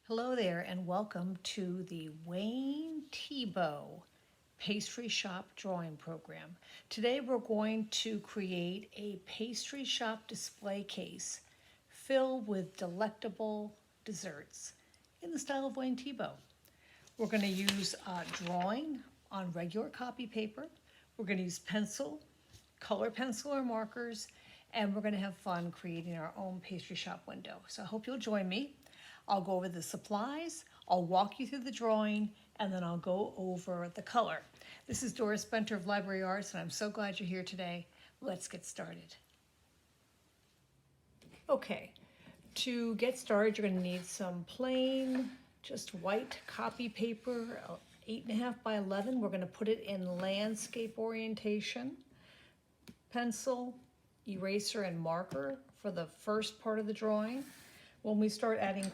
Hello there and welcome to the Wayne Thiebaud Pastry Shop Drawing Program. Today we're going to create a pastry shop display case filled with delectable desserts in the style of Wayne Thiebaud. We're going to use drawing on regular copy paper. We're going to use pencil, color pencil or markers, and we're going to have fun creating our own pastry shop window. So I hope you'll join me. I'll go over the supplies, I'll walk you through the drawing, and then I'll go over the color. This is Doris Benter of Library Arts, and I'm so glad you're here today. Let's get started. Okay, to get started, you're going to need some plain, just white copy paper, 8.5 by 11. We're going to put it in landscape orientation, pencil, eraser, and marker for the first part of the drawing. When we start adding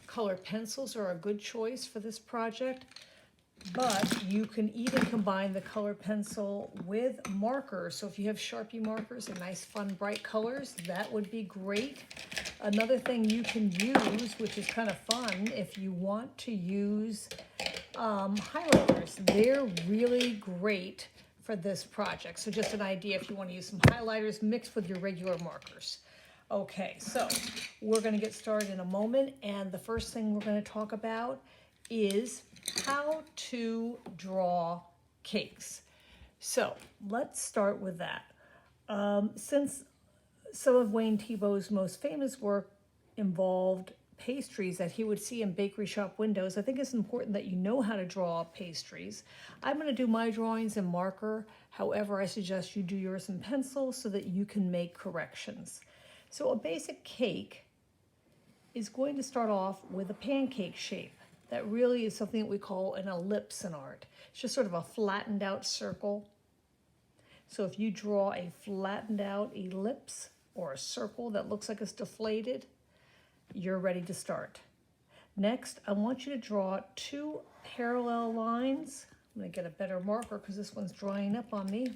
color pencils are a good choice for this project, but you can even combine the color pencil with markers. So if you have Sharpie markers and nice, fun, bright colors, that would be great. Another thing you can use, which is kind of fun, if you want to use highlighters, they're really great for this project. So just an idea if you want to use some highlighters mixed with your regular markers. Okay, so we're going to get started in a moment, and the first thing we're going to talk about is how to draw cakes. So let's start with that. Since some of Wayne Thiebaud's most famous work involved pastries that he would see in bakery shop windows, I think it's important that you know how to draw pastries. I'm going to do my drawings in marker. However, I suggest you do yours in pencil so that you can make corrections. So a basic cake is going to start off with a pancake shape. That really is something that we call an ellipse in art. It's just sort of a flattened out circle. So if you draw a flattened out ellipse or a circle that looks like it's deflated, you're ready to start. Next, I want you to draw 2 parallel lines. I'm going to get a better marker because this one's drying up on me.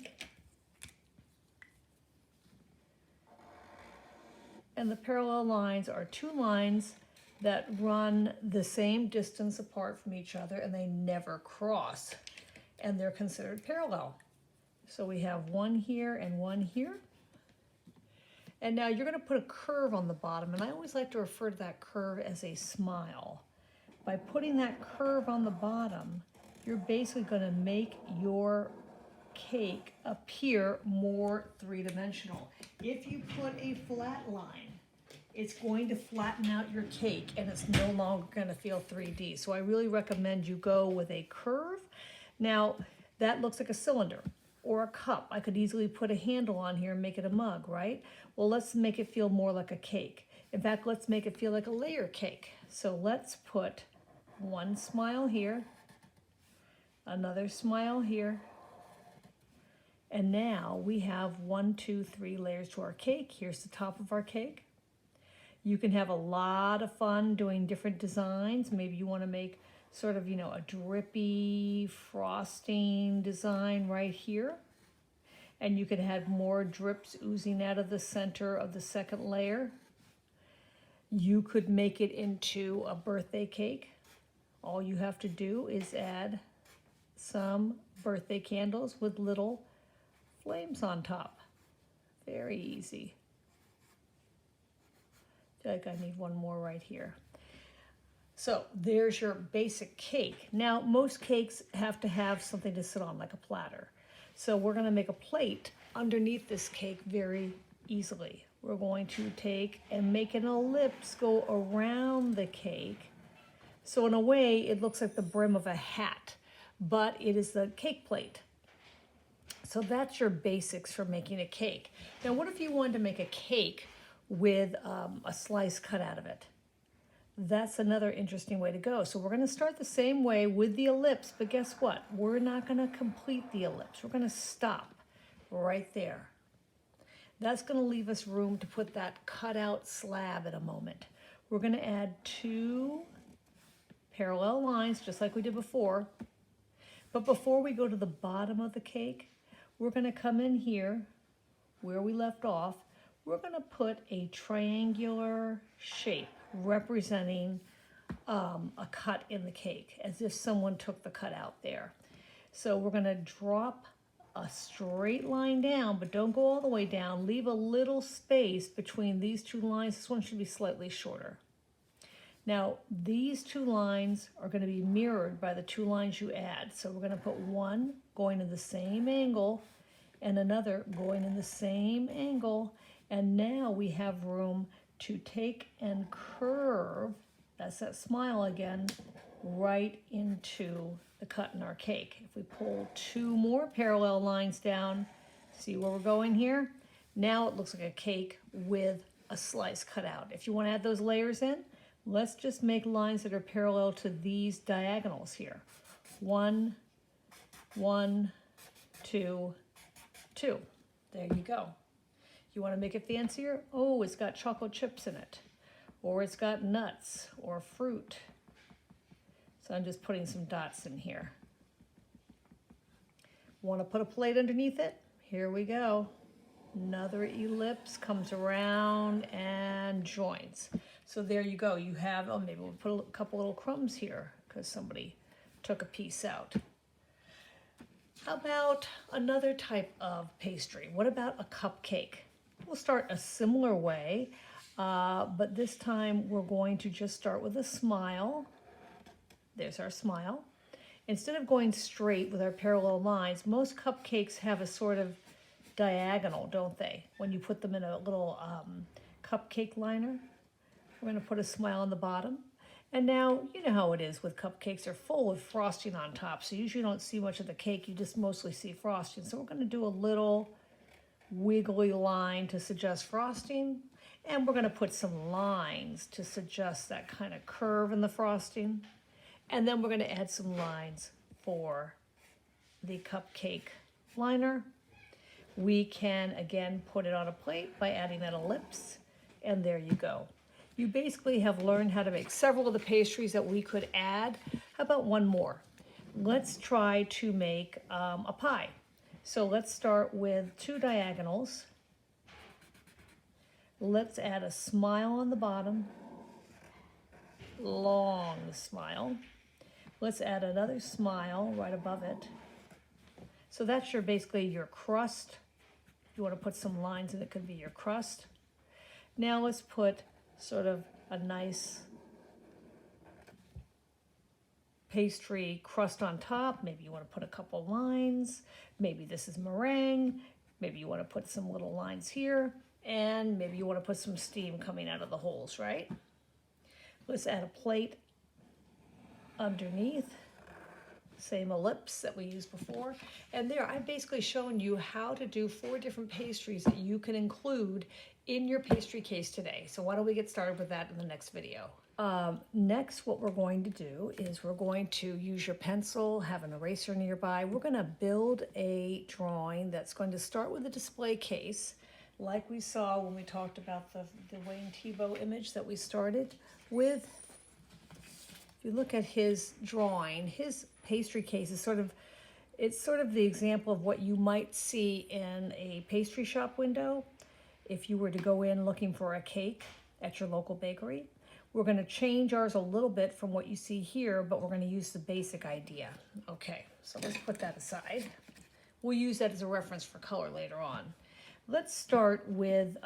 And the parallel lines are 2 lines that run the same distance apart from each other, and they never cross, and they're considered parallel. So we have one here and one here. And now you're going to put a curve on the bottom, and I always like to refer to that curve as a smile. By putting that curve on the bottom, you're basically going to make your cake appear more three-dimensional. If you put a flat line, it's going to flatten out your cake and it's no longer going to feel 3D. So I really recommend you go with a curve. Now, that looks like a cylinder or a cup. I could easily put a handle on here and make it a mug, right? Well, let's make it feel more like a cake. In fact, let's make it feel like a layer cake. So let's put one smile here, another smile here, and now we have 1, 2, 3 layers to our cake. Here's the top of our cake. You can have a lot of fun doing different designs. Maybe you want to make sort of, a drippy frosting design right here. And you can have more drips oozing out of the center of the second layer. You could make it into a birthday cake. All you have to do is add some birthday candles with little flames on top. Very easy. I feel like I need one more right here. So there's your basic cake. Now, most cakes have to have something to sit on, like a platter. So we're going to make a plate underneath this cake very easily. We're going to take and make an ellipse go around the cake. So in a way, it looks like the brim of a hat, but it is the cake plate. So that's your basics for making a cake. Now, what if you wanted to make a cake with a slice cut out of it? That's another interesting way to go. So we're going to start the same way with the ellipse, but guess what? We're not going to complete the ellipse. We're going to stop right there. That's going to leave us room to put that cut out slab in a moment. We're going to add 2 parallel lines, just like we did before. But before we go to the bottom of the cake, we're going to come in here where we left off. We're going to put a triangular shape representing a cut in the cake, as if someone took the cut out there. So we're gonna drop a straight line down, but don't go all the way down. Leave a little space between these two lines. This one should be slightly shorter. Now, these two lines are going to be mirrored by the two lines you add. So we're going to put one going in the same angle and another going in the same angle. And now we have room to take and curve, that's that smile again, right into the cut in our cake. If we pull two more parallel lines down, see where we're going here? Now it looks like a cake with a slice cut out. If you want to add those layers in, let's just make lines that are parallel to these diagonals here. 1, 1, 2, 2. There you go. You want to make it fancier? Oh, it's got chocolate chips in it, or it's got nuts or fruit. So I'm just putting some dots in here. Want to put a plate underneath it? Here we go. Another ellipse comes around and joins. So there you go. You have, oh, maybe we'll put a couple little crumbs here because somebody took a piece out. How about another type of pastry? What about a cupcake? We'll start a similar way, but this time we're going to just start with a smile. There's our smile. Instead of going straight with our parallel lines, most cupcakes have a sort of diagonal, don't they? When you put them in a little cupcake liner. We're going to put a smile on the bottom. And now, you know how it is with cupcakes. They're full with frosting on top. So you usually don't see much of the cake. You just mostly see frosting. So we're going to do a little wiggly line to suggest frosting. And we're going to put some lines to suggest that kind of curve in the frosting. And then we're going to add some lines for the cupcake liner. We can, again, put it on a plate by adding an ellipse. And there you go. You basically have learned how to make several of the pastries that we could add. How about one more? Let's try to make a pie. So let's start with two diagonals. Let's add a smile on the bottom. Long smile. Let's add another smile right above it. So that's basically your crust. If you want to put some lines in it, could be your crust. Now let's put sort of a nice pastry crust on top. Maybe you want to put a couple lines. Maybe this is meringue. Maybe you want to put some little lines here. And maybe you want to put some steam coming out of the holes, right? Let's add a plate underneath. Same ellipse that we used before. And there, I've basically shown you how to do 4 different pastries that you can include in your pastry case today. So why don't we get started with that in the next video. Next, what we're going to do is we're going to use your pencil, have an eraser nearby. We're going to build a drawing that's going to start with a display case, like we saw when we talked about the Wayne Thiebaud image that we started with. If you look at his drawing, his pastry case is sort of the example of what you might see in a pastry shop window if you were to go in looking for a cake at your local bakery. We're going to change ours a little bit from what you see here, but we're going to use the basic idea. Okay, so let's put that aside. We'll use that as a reference for color later on. Let's start with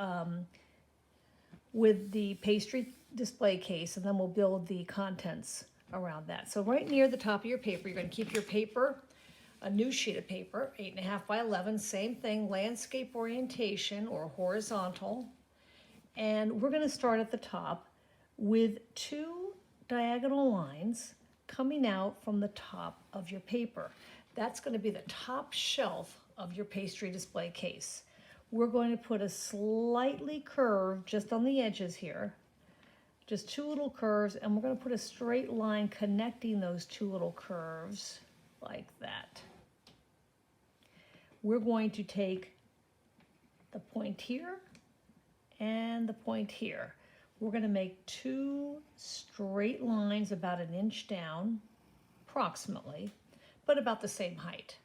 the pastry display case, and then we'll build the contents around that. So right near the top of your paper, you're going to keep your paper, a new sheet of paper, 8.5 by 11, same thing, landscape orientation or horizontal. And we're going to start at the top with 2 diagonal lines coming out from the top of your paper. That's going to be the top shelf of your pastry display case. We're going to put a slightly curved just on the edges here, just 2 little curves, and we're going to put a straight line connecting those 2 little curves like that. We're going to take the point here and the point here. We're going to make 2 straight lines about 1 inch down, approximately, but about the same height.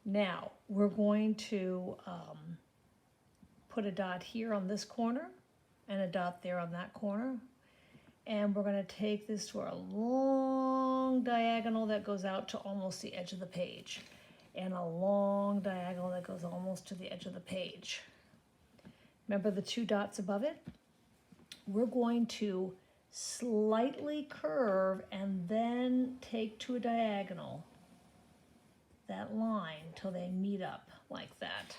Now, we're going to put a dot here on this corner and a dot there on that corner. And we're going to take this to our long diagonal that goes out to almost the edge of the page, and a long diagonal that goes almost to the edge of the page. Remember the 2 dots above it? We're going to slightly curve and then take to a diagonal that line till they meet up like that.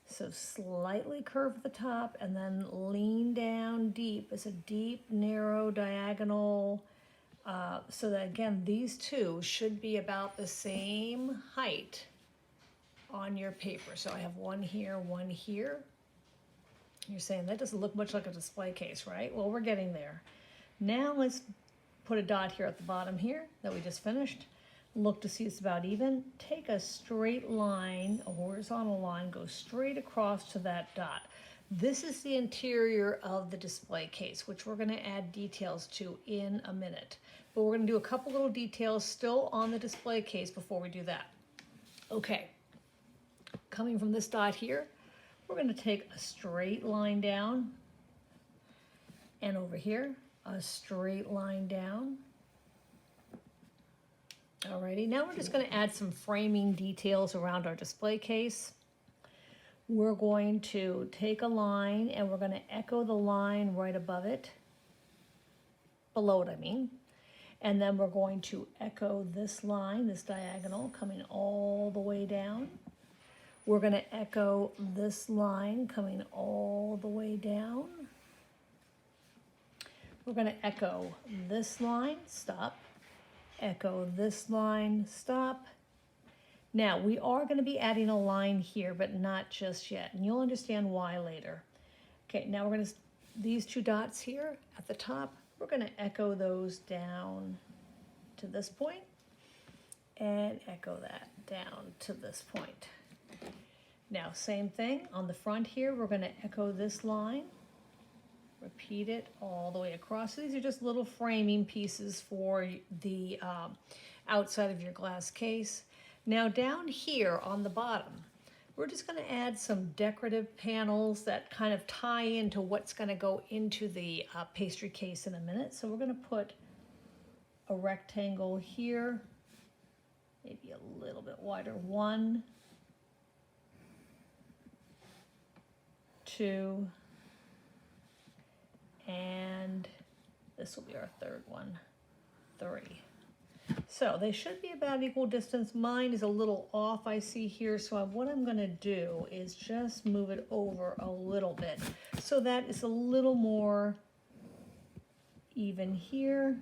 So slightly curve at the top and then lean down deep. It's a deep, narrow diagonal. So that again, these 2 should be about the same height on your paper. So I have one here, one here. You're saying that doesn't look much like a display case, right? Well, we're getting there. Now let's put a dot here at the bottom here that we just finished. Look to see it's about even. Take a straight line, a horizontal line, go straight across to that dot. This is the interior of the display case, which we're going to add details to in a minute. But we're going to do a couple little details still on the display case before we do that. Okay, coming from this dot here, we're going to take a straight line down, and over here, a straight line down. Alrighty, now we're just going to add some framing details around our display case. We're going to take a line and we're going to echo the line right above it, below it I mean, and then we're going to echo this line, this diagonal coming all the way down. We're going to echo this line coming all the way down. We're going to echo this line, stop. Echo this line, stop. Now we are going to be adding a line here, but not just yet, and you'll understand why later. Okay, now we're going to, these 2 dots here at the top, we're going to echo those down to this point and echo that down to this point. Now same thing on the front here, we're going to echo this line. Repeat it all the way across. So these are just little framing pieces for the outside of your glass case. Now down here on the bottom, we're just going to add some decorative panels that kind of tie into what's going to go into the pastry case in a minute. So we're going to put a rectangle here, maybe a little bit wider. 1, 2, and this will be our 3rd one, 3. So they should be about equal distance. Mine is a little off, I see here, so what I'm going to do is just move it over a little bit so that it's a little more even here.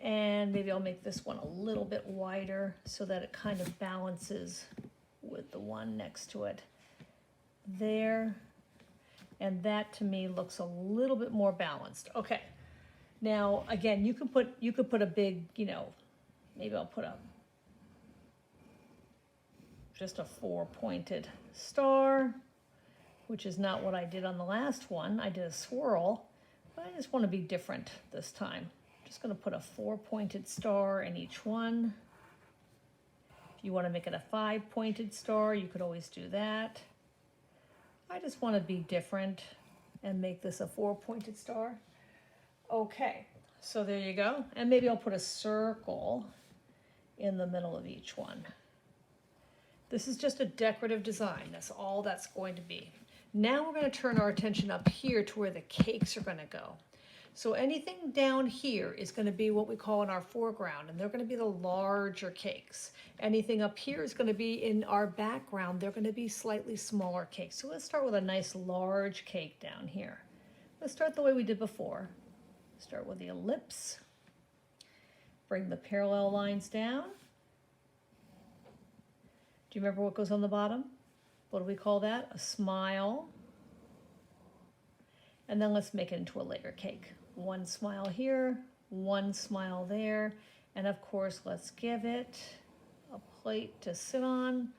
And maybe I'll make this one a little bit wider so that it kind of balances with the one next to it there. And that to me looks a little bit more balanced. Okay. Now again, you could put a big, maybe I'll put just a 4-pointed star, which is not what I did on the last one. I did a swirl, but I just want to be different this time. I'm just going to put a 4-pointed star in each one. If you want to make it a 5-pointed star, you could always do that. I just want to be different and make this a 4-pointed star. Okay, so there you go. And maybe I'll put a circle in the middle of each one. This is just a decorative design. That's all that's going to be. Now we're going to turn our attention up here to where the cakes are going to go. So anything down here is going to be what we call in our foreground, and they're going to be the larger cakes. Anything up here is going to be in our background. They're going to be slightly smaller cakes. So let's start with a nice large cake down here. Let's start the way we did before. Start with the ellipse. Bring the parallel lines down. Do you remember what goes on the bottom? What do we call that? A smile. And then let's make it into a layer cake. 1 smile here, 1 smile there, and of course let's give it a plate to sit on.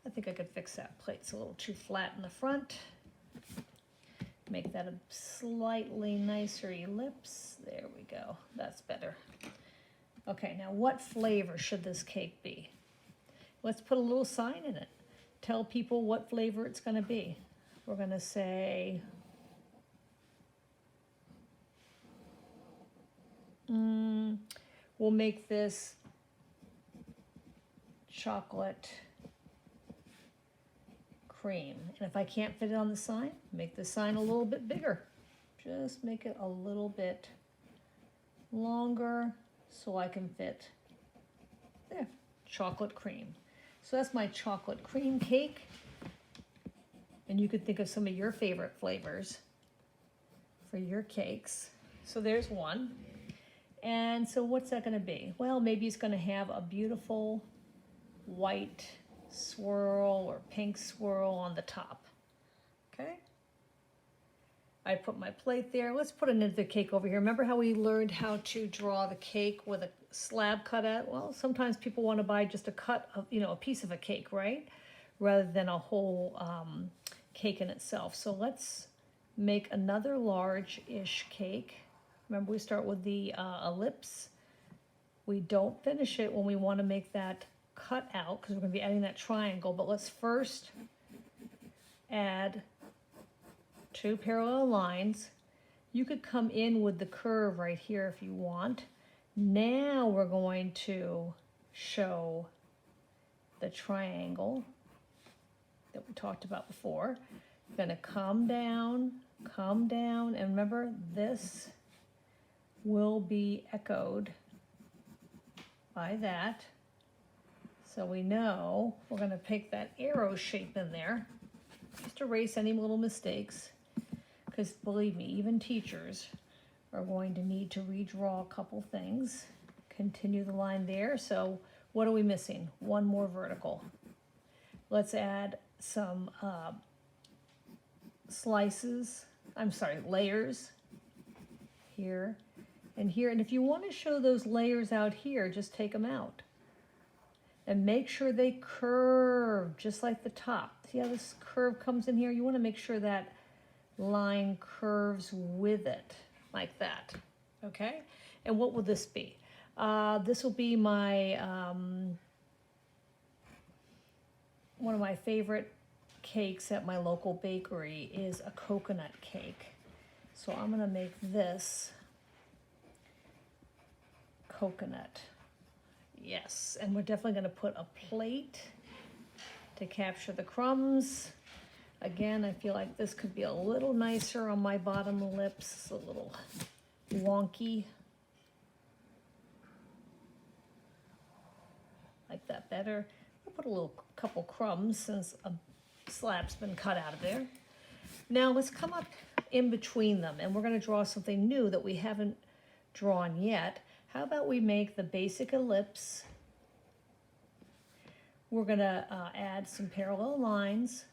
I think I could fix that plate. It's a little too flat in the front. Make that a slightly nicer ellipse. There we go. That's better. Okay, now what flavor should this cake be? Let's put a little sign in it. Tell people what flavor it's going to be. We're going to say We'll make this chocolate cream. And if I can't fit it on the sign, make the sign a little bit bigger. Just make it a little bit longer so I can fit there, chocolate cream. So that's my chocolate cream cake. And you could think of some of your favorite flavors for your cakes. So there's one. And so what's that gonna be? Well, maybe it's gonna have a beautiful white swirl or pink swirl on the top, okay? I put my plate there. Let's put another cake over here. Remember how we learned how to draw the cake with a slab cut out? Well, sometimes people want to buy just a cut of, a piece of a cake, right? Rather than a whole cake in itself. So let's make another large-ish cake. Remember, we start with the ellipse. We don't finish it when we want to make that cut out because we're going to be adding that triangle. But let's first add 2 parallel lines. You could come in with the curve right here if you want. Now we're going to show the triangle that we talked about before. You're going to come down, and remember this will be echoed by that. So we know we're going to pick that arrow shape in there. Just erase any little mistakes. Because believe me, even teachers are going to need to redraw a couple things. Continue the line there. So what are we missing? One more vertical. Let's add some layers here and here. And if you want to show those layers out here, just take them out. And make sure they curve just like the top. See how this curve comes in here? You want to make sure that line curves with it like that, okay? And what will this be? This will be my one of my favorite cakes at my local bakery is a coconut cake. So I'm gonna make this coconut. Yes, and we're definitely gonna put a plate to capture the crumbs. Again, I feel like this could be a little nicer on my bottom lips. It's a little wonky. Like that better. I'll put a couple crumbs since a slab's been cut out of there. Now let's come up in between them and we're gonna draw something new that we haven't drawn yet. How about we make the basic ellipse? We're gonna add some parallel lines.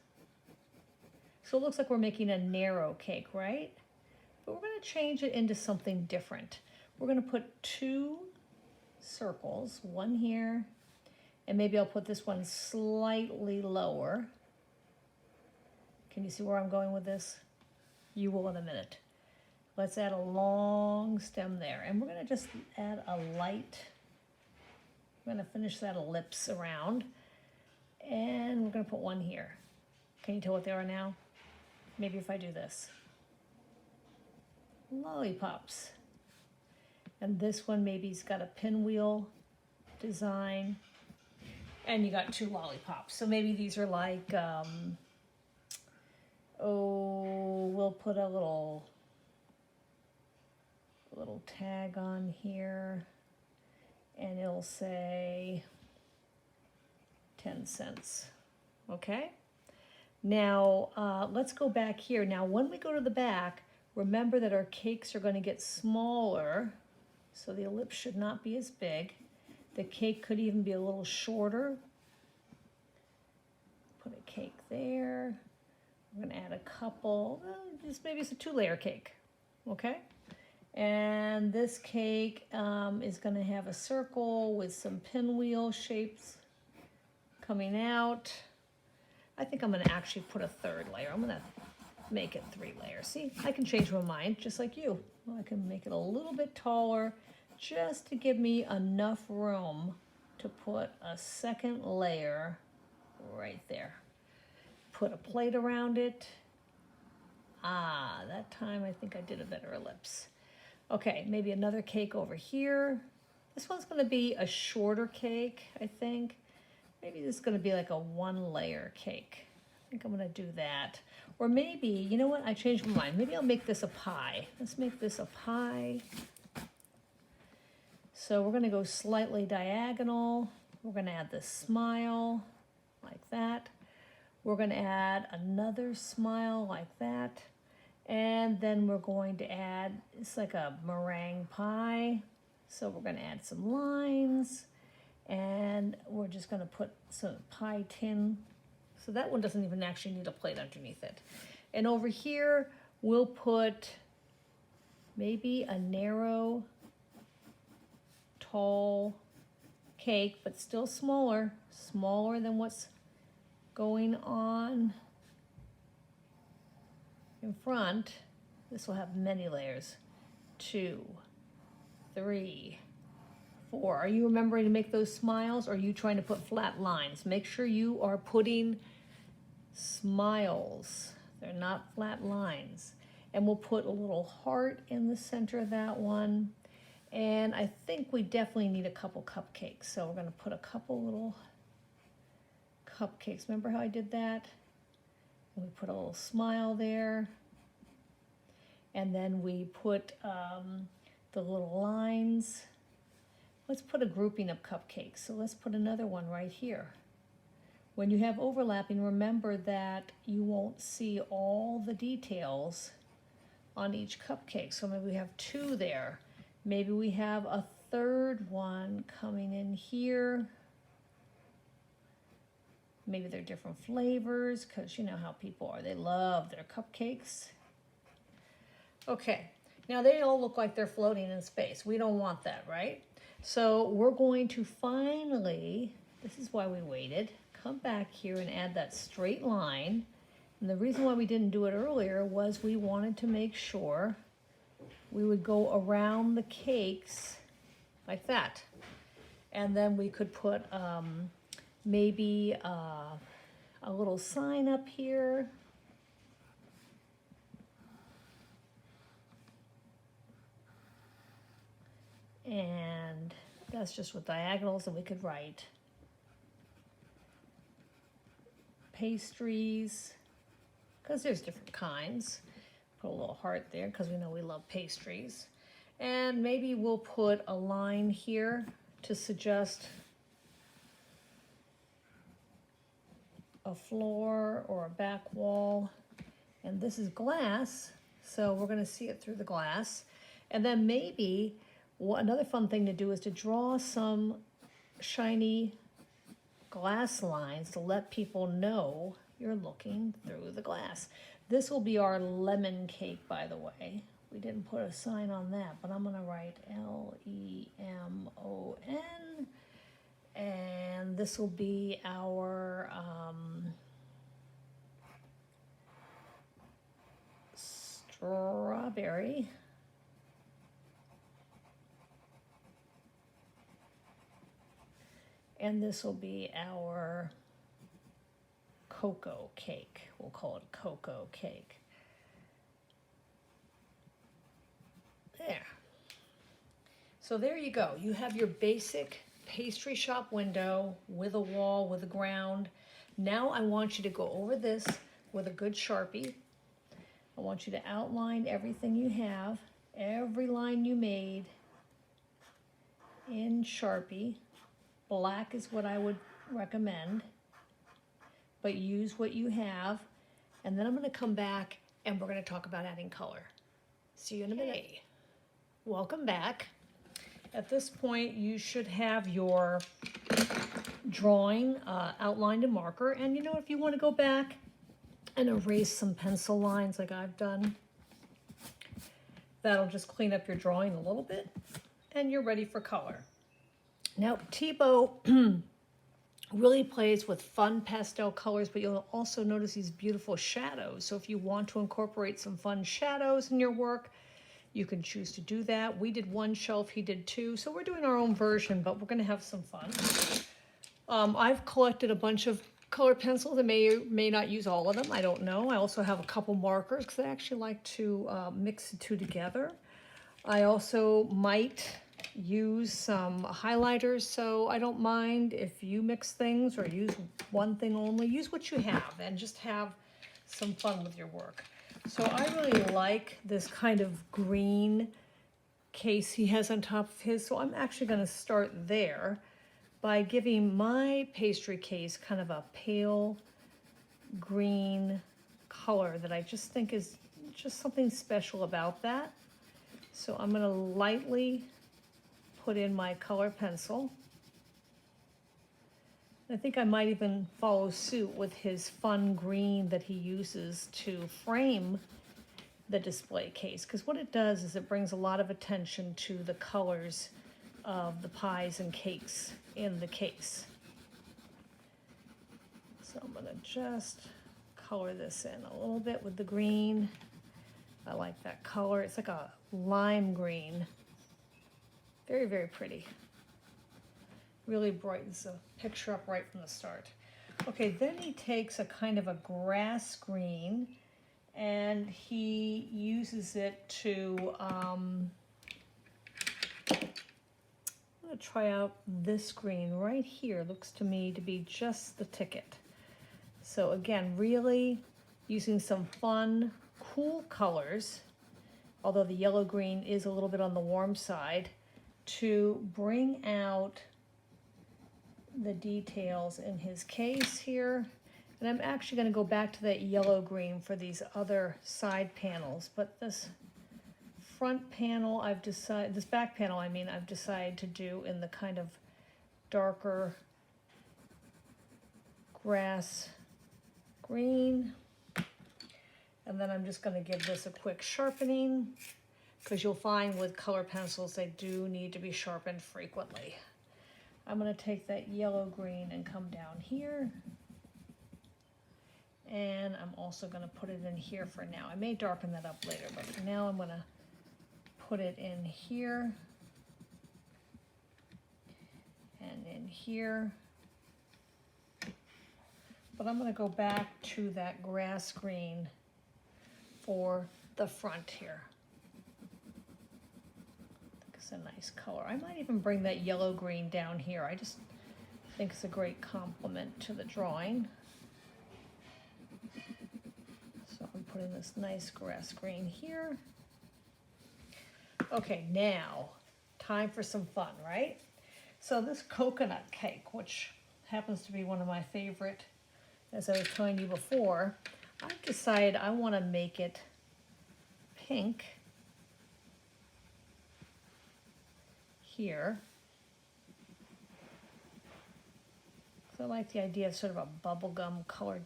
So it looks like we're making a narrow cake, right? But we're gonna change it into something different. We're gonna put 2 circles, one here, and maybe I'll put this one slightly lower. Can you see where I'm going with this? You will in a minute. Let's add a long stem there. And we're gonna just add a light, we're gonna finish that ellipse around. And we're gonna put one here. Can you tell what they are now? Maybe if I do this. Lollipops. And this one maybe's got a pinwheel design. And you got 2 lollipops. So maybe these are like, we'll put a little tag on here. And it'll say 10 cents. Okay? Now, let's go back here. Now, when we go to the back, remember that our cakes are going to get smaller, so the ellipse should not be as big. The cake could even be a little shorter. Put a cake there. I'm going to add a couple. Maybe it's a 2-layer cake, okay? And this cake is going to have a circle with some pinwheel shapes coming out. I think I'm going to actually put a 3rd layer. I'm going to make it 3 layers. See, I can change my mind just like you. I can make it a little bit taller just to give me enough room to put a 2nd layer right there. Put a plate around it. That time I think I did a better ellipse. Okay, maybe another cake over here. This one's gonna be a shorter cake, I think. Maybe this is gonna be like a 1-layer cake. I think I'm gonna do that. Or maybe, you know what, I changed my mind. Maybe I'll make this a pie. Let's make this a pie. So we're gonna go slightly diagonal. We're gonna add this smile like that. We're gonna add another smile like that. And then we're going to add, it's like a meringue pie. So we're gonna add some lines, and we're just gonna put some pie tin. So that one doesn't even actually need a plate underneath it. And over here, we'll put maybe a narrow, tall cake, but still smaller than what's going on in front. This will have many layers. 2, 3, 4. Are you remembering to make those smiles, or are you trying to put flat lines? Make sure you are putting smiles. They're not flat lines. And we'll put a little heart in the center of that one. And I think we definitely need a couple cupcakes. So we're going to put a couple little cupcakes. Remember how I did that? And we put a little smile there. And then we put the little lines. Let's put a grouping of cupcakes. So let's put another one right here. When you have overlapping, remember that you won't see all the details on each cupcake. So maybe we have 2 there. Maybe we have a 3rd one coming in here. Maybe they're different flavors, because you know how people are. They love their cupcakes. Okay, now they all look like they're floating in space. We don't want that, right? So we're going to finally, this is why we waited, come back here and add that straight line. And the reason why we didn't do it earlier was we wanted to make sure we would go around the cakes like that. And then we could put maybe a little sign up here. And that's just with diagonals, and we could write pastries, because there's different kinds. Put a little heart there, because we know we love pastries. And maybe we'll put a line here to suggest a floor or a back wall. And this is glass, so we're going to see it through the glass. And then maybe another fun thing to do is to draw some shiny glass lines to let people know you're looking through the glass. This will be our lemon cake, by the way. We didn't put a sign on that, but I'm going to write Lemon. And this will be our strawberry. And this will be our cocoa cake. We'll call it cocoa cake. There. So there you go. You have your basic pastry shop window with a wall, with a ground. Now I want you to go over this with a good Sharpie. I want you to outline everything you have, every line you made in Sharpie. Black is what I would recommend, but use what you have. And then I'm going to come back and we're going to talk about adding color. See you in a minute. Hey. Welcome back. At this point, you should have your drawing outlined in marker. And you know, if you want to go back and erase some pencil lines like I've done, that'll just clean up your drawing a little bit and you're ready for color. Now, Thiebaud really plays with fun pastel colors, but you'll also notice these beautiful shadows. So if you want to incorporate some fun shadows in your work, you can choose to do that. We did 1 shelf, he did 2. So we're doing our own version, but we're going to have some fun. I've collected a bunch of color pencils. I may or may not use all of them. I don't know. I also have a couple markers because I actually like to mix the two together. I also might use some highlighters, so I don't mind if you mix things or use one thing only. Use what you have and just have some fun with your work. So I really like this kind of green case he has on top of his, so I'm actually going to start there by giving my pastry case kind of a pale green color that I just think is just something special about that. So I'm going to lightly put in my color pencil. I think I might even follow suit with his fun green that he uses to frame the display case, because what it does is it brings a lot of attention to the colors of the pies and cakes in the case. So I'm going to just color this in a little bit with the green. I like that color. It's like a lime green. Very, very pretty. Really brightens the picture up right from the start. Okay, then he takes a kind of a grass green and he uses it to, I'm gonna try out this green right here. Looks to me to be just the ticket. So again, really using some fun, cool colors, although the yellow green is a little bit on the warm side, to bring out the details in his case here. And I'm actually going to go back to that yellow green for these other side panels, but this front panel this back panel I've decided to do in the kind of darker grass green. And then I'm just going to give this a quick sharpening, because you'll find with color pencils they do need to be sharpened frequently. I'm going to take that yellow green and come down here. And I'm also going to put it in here for now. I may darken that up later, but for now I'm going to put it in here and in here. But I'm going to go back to that grass green for the front here. I think it's a nice color. I might even bring that yellow green down here. I just think it's a great complement to the drawing. So I'm putting this nice grass green here. Okay, now time for some fun, right? So this coconut cake, which happens to be one of my favorite, as I was telling you before, I've decided I want to make it pink here. So I like the idea of sort of a bubblegum colored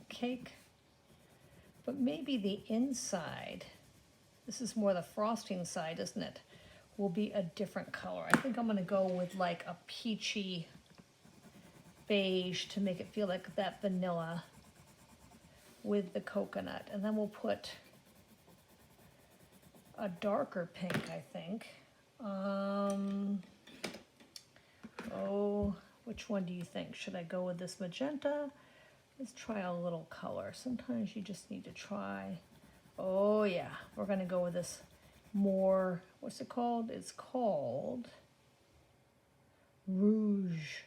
cake, but maybe the inside, this is more the frosting side, isn't it, will be a different color. I think I'm going to go with like a peachy beige to make it feel like that vanilla with the coconut. And then we'll put a darker pink, I think. Oh, which one do you think? Should I go with this magenta? Let's try a little color. Sometimes you just need to try. Oh yeah, we're gonna go with this more, what's it called? It's called Rouge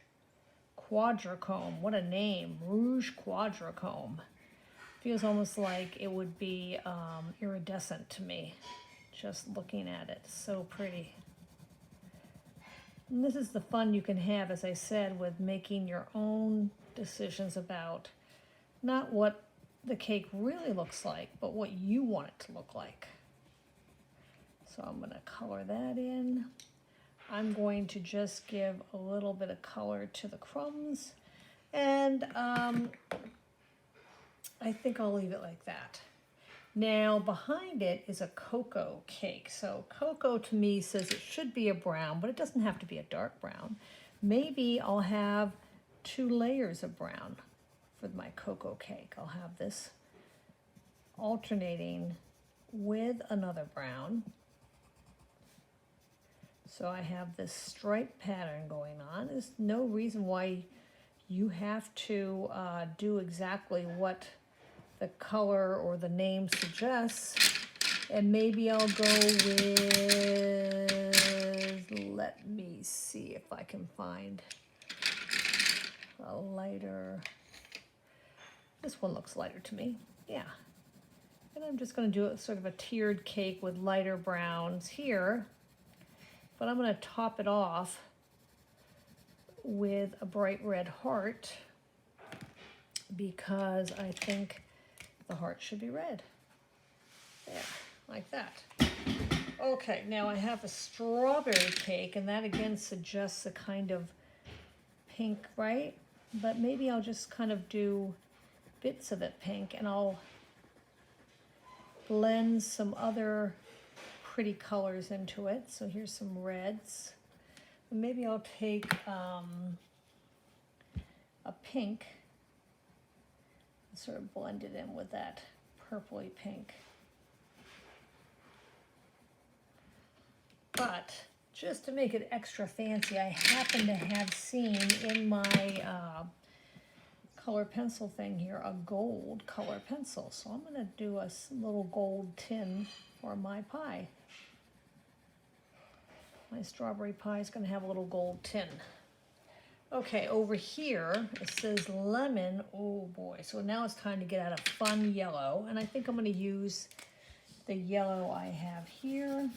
Quadrichrome. What a name, Rouge Quadrichrome. Feels almost like it would be iridescent to me, just looking at it. So pretty. And this is the fun you can have, as I said, with making your own decisions about not what the cake really looks like, but what you want it to look like. So I'm going to color that in. I'm going to just give a little bit of color to the crumbs, and I think I'll leave it like that. Now behind it is a cocoa cake. So cocoa to me says it should be a brown, but it doesn't have to be a dark brown. Maybe I'll have 2 layers of brown for my cocoa cake. I'll have this alternating with another brown. So I have this stripe pattern going on. There's no reason why you have to do exactly what the color or the name suggests. And maybe I'll go with, let me see if I can find a lighter. This one looks lighter to me, yeah. And I'm just going to do it sort of a tiered cake with lighter browns here. But I'm going to top it off with a bright red heart because I think the heart should be red. There, like that. Okay, now I have a strawberry cake, and that again suggests a kind of pink, right? But maybe I'll just kind of do bits of it pink, and I'll blend some other pretty colors into it. So here's some reds. And maybe I'll take a pink and sort of blend it in with that purpley pink. But just to make it extra fancy, I happen to have seen in my color pencil thing here a gold color pencil. So I'm going to do a little gold tin for my pie. My strawberry pie is going to have a little gold tin. Okay, over here it says lemon. Oh boy, so now it's time to get out a fun yellow. And I think I'm going to use the yellow I have here.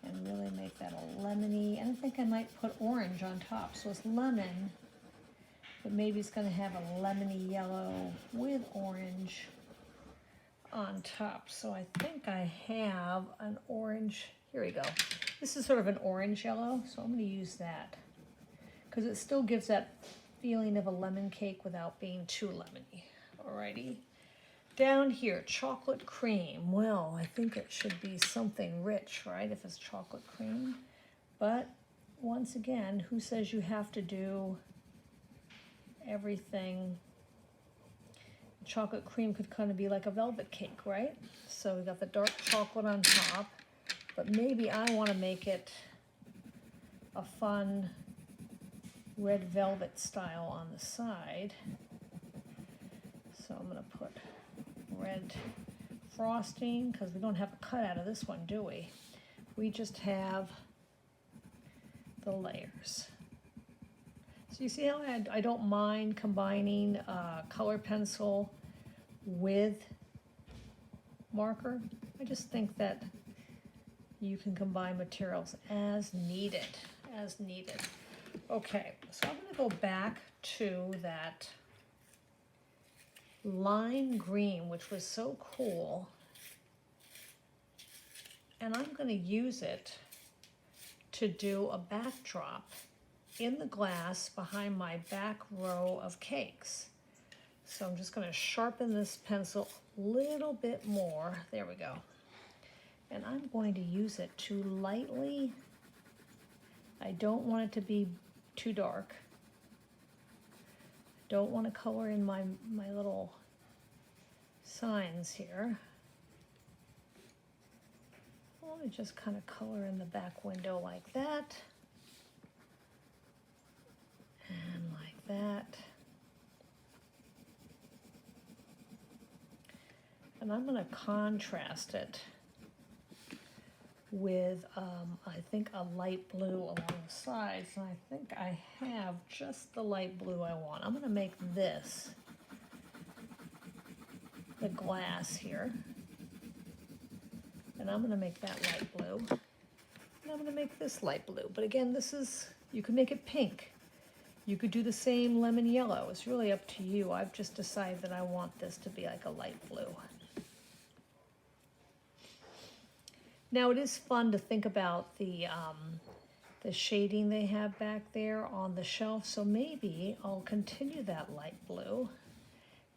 And really make that a lemony. And I think I might put orange on top. So it's lemon, but maybe it's going to have a lemony yellow with orange on top. So I think I have an orange. Here we go. This is sort of an orange yellow, so I'm going to use that because it still gives that feeling of a lemon cake without being too lemony. Alrighty. Down here, chocolate cream. Well, I think it should be something rich, right, if it's chocolate cream. But once again, who says you have to do everything? Chocolate cream could kind of be like a velvet cake, right? So we got the dark chocolate on top, but maybe I want to make it a fun red velvet style on the side. So I'm going to put red frosting because we don't have a cutout of this one, do we? We just have the layers. So you see how I don't mind combining color pencil with marker? I just think that you can combine materials as needed, Okay, so I'm going to go back to that lime green, which was so cool, and I'm going to use it to do a backdrop in the glass behind my back row of cakes. So I'm just going to sharpen this pencil a little bit more. There we go. And I'm going to use it to lightly, I don't want it to be too dark. Don't want to color in my little signs here. Let me just kind of color in the back window like that. And like that. And I'm going to contrast it with, I think, a light blue along the sides. And I think I have just the light blue I want. I'm going to make this the glass here. And I'm going to make that light blue. And I'm going to make this light blue. But again, this is, you can make it pink. You could do the same lemon yellow. It's really up to you. I've just decided that I want this to be like a light blue. Now it is fun to think about the shading they have back there on the shelf. So maybe I'll continue that light blue,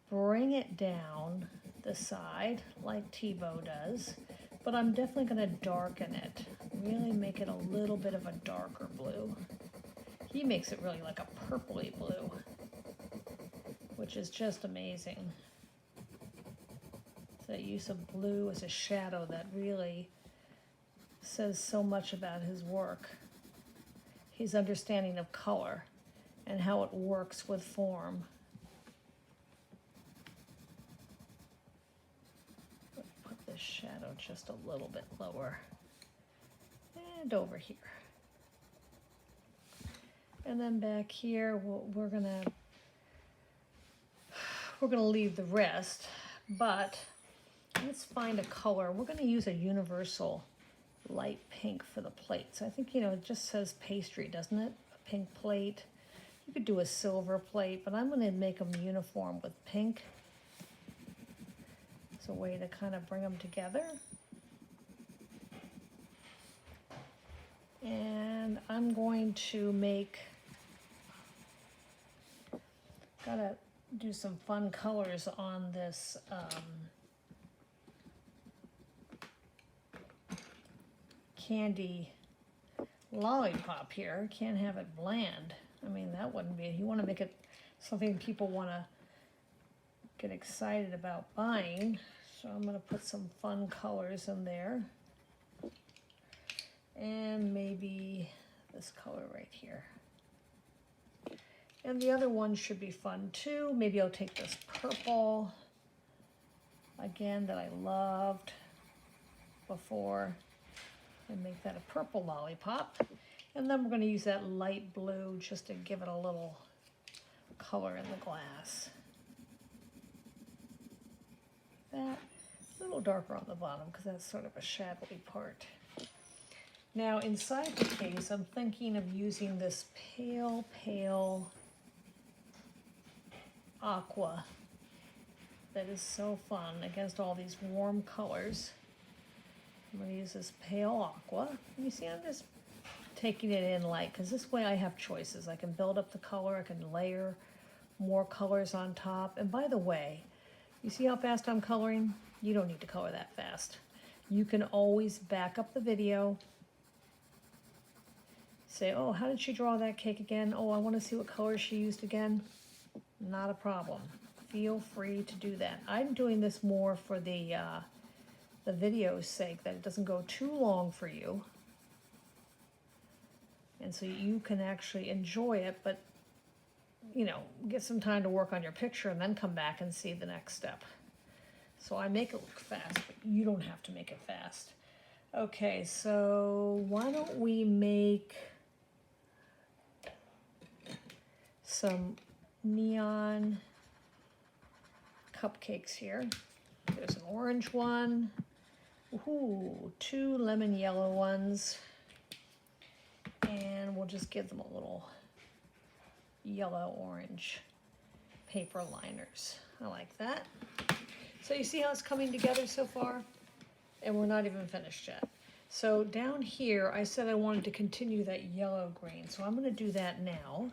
bring it down the side like Thiebaud does, but I'm definitely going to darken it. Really make it a little bit of a darker blue. He makes it really like a purpley blue, which is just amazing. So that use of blue as a shadow that really says so much about his work. His understanding of color and how it works with form. shadow just a little bit lower. And over here. And then back here, we're gonna leave the rest, but let's find a color. We're gonna use a universal light pink for the plate. So I think, it just says pastry, doesn't it? A pink plate. You could do a silver plate, but I'm gonna make them uniform with pink. It's a way to kind of bring them together. And I'm going to gotta do some fun colors on this candy lollipop here. Can't have it bland. I mean, that wouldn't be, you want to make it something people want to get excited about buying. So I'm going to put some fun colors in there. And maybe this color right here. And the other one should be fun too. Maybe I'll take this purple, again, that I loved before, and make that a purple lollipop. And then we're going to use that light blue just to give it a little color in the glass. That, a little darker on the bottom because that's sort of a shadowy part. Now inside the case, I'm thinking of using this pale aqua that is so fun against all these warm colors. I'm going to use this pale aqua. You see, I'm just taking it in light because this way I have choices. I can build up the color, I can layer more colors on top. And by the way, you see how fast I'm coloring? You don't need to color that fast. You can always back up the video, say, oh, how did she draw that cake again? Oh, I want to see what color she used again. Not a problem. Feel free to do that. I'm doing this more for the video's sake, that it doesn't go too long for you. And so you can actually enjoy it, but, get some time to work on your picture and then come back and see the next step. So I make it look fast, but you don't have to make it fast. Okay, so why don't we make some neon cupcakes here. There's an orange one. Ooh, 2 lemon yellow ones. And we'll just give them a little yellow-orange paper liners. I like that. So you see how it's coming together so far? And we're not even finished yet. So down here, I said I wanted to continue that yellow-green. So I'm going to do that now.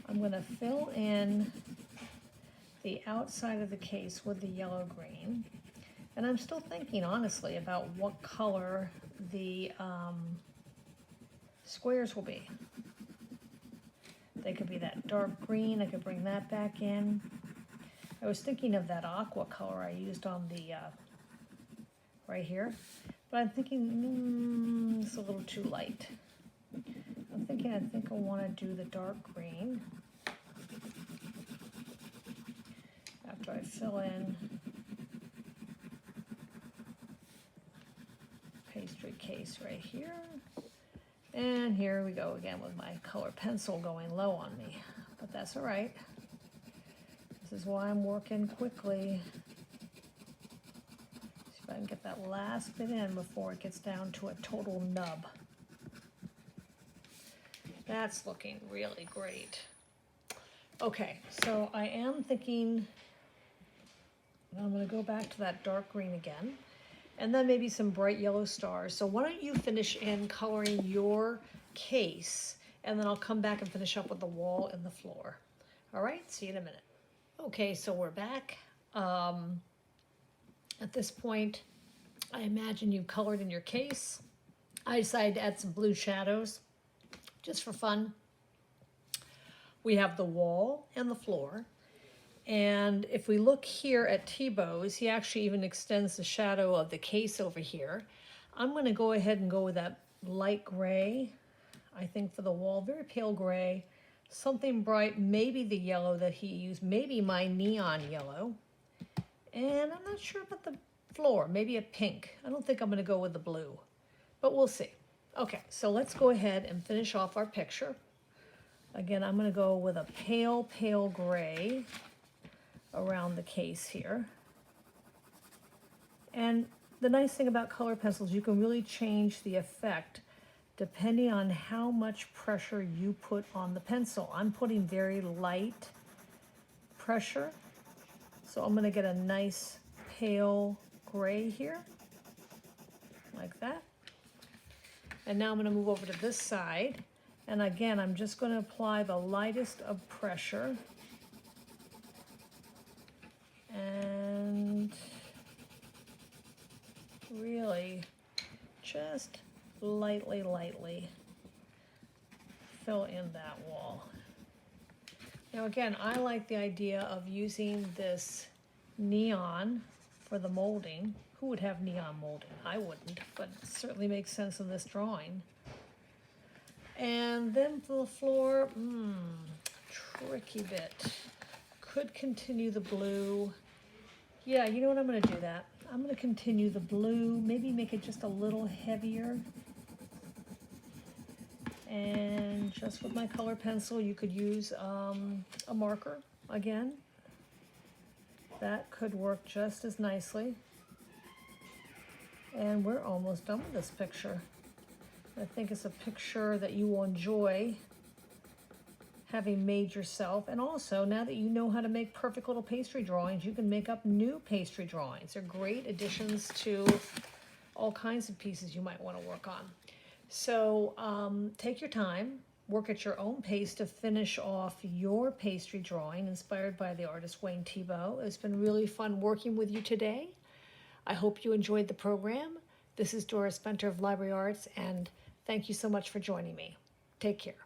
I'm going to fill in the outside of the case with the yellow-green. And I'm still thinking, honestly, about what color the squares will be. They could be that dark green. I could bring that back in. I was thinking of that aqua color I used on the right here. But I'm thinking, it's a little too light. I think I want to do the dark green after I fill in pastry case right here. And here we go again with my color pencil going low on me, but that's all right. This is why I'm working quickly. See if I can get that last bit in before it gets down to a total nub. That's looking really great. Okay, so I am thinking I'm going to go back to that dark green again, and then maybe some bright yellow stars. So why don't you finish in coloring your case, and then I'll come back and finish up with the wall and the floor. All right, see you in a minute. Okay, so we're back. At this point, I imagine you've colored in your case. I decided to add some blue shadows, just for fun. We have the wall and the floor. And if we look here at Thiebaud's, he actually even extends the shadow of the case over here. I'm going to go ahead and go with that light gray, I think, for the wall. Very pale gray, something bright, maybe the yellow that he used, maybe my neon yellow. And I'm not sure about the floor, maybe a pink. I don't think I'm going to go with the blue, but we'll see. Okay, so let's go ahead and finish off our picture. Again, I'm going to go with a pale, pale gray around the case here. And the nice thing about color pencils, you can really change the effect depending on how much pressure you put on the pencil. I'm putting very light pressure, so I'm going to get a nice pale gray here, like that. And now I'm going to move over to this side, and again, I'm just going to apply the lightest of pressure, and really just lightly fill in that wall. Now again, I like the idea of using this neon for the molding. Who would have neon molding? I wouldn't, but it certainly makes sense in this drawing. And then for the floor, tricky bit. Could continue the blue. Yeah, you know what, I'm gonna do that. I'm gonna continue the blue, maybe make it just a little heavier. And just with my color pencil, you could use a marker again. That could work just as nicely. And we're almost done with this picture. I think it's a picture that you will enjoy having made yourself. And also, now that you know how to make perfect little pastry drawings, you can make up new pastry drawings. They're great additions to all kinds of pieces you might want to work on. So take your time, work at your own pace to finish off your pastry drawing inspired by the artist Wayne Thiebaud. It's been really fun working with you today. I hope you enjoyed the program. This is Doris Benter of Library Arts, and thank you so much for joining me. Take care.